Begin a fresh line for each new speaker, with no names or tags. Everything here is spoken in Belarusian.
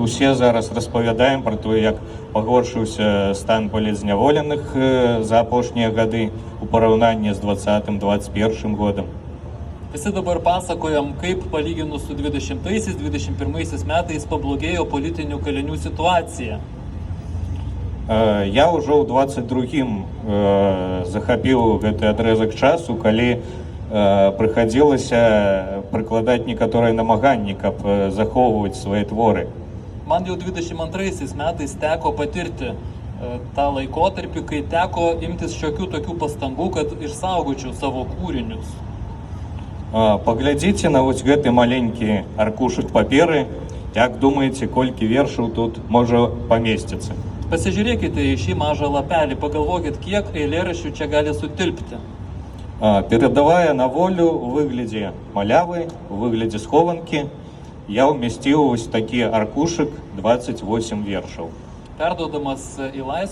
усе зараз распавядаем про то, як пагоршыўся стан палізняволеных за апошнія гады у параўнанні з 2020-2021 годам.
Visi dabar pasakojam, kaip palyginus su 2020-2021 metais pablogėjo politinių kalinių situacija.
Я ўжо ў 22-м захапіў гэты адрэзак часу, калі прыхадзілася прыкладаць некаторыя намаганні, каб захоўваць свае творы.
Man jau 22 metais teko patirti tą laikotarpį, kai teko imtis šiokių tokių pastangų, kad išsaugočiau savo kūrinius.
Паглядзіце на вось гэты маленькі аркушык паперы, як думаеце, колькі вершаў тут можа памесціцца?
Pasižiūrėkite į šį mažą lapelį, pagalvokit, kiek eilėraščių čia gali sutilpti.
Перадавая на волю у выглядзе малявы, у выглядзе схованкі, я ўмясціў вось такі аркушык 28 вершаў.
Perduodamas į laisvę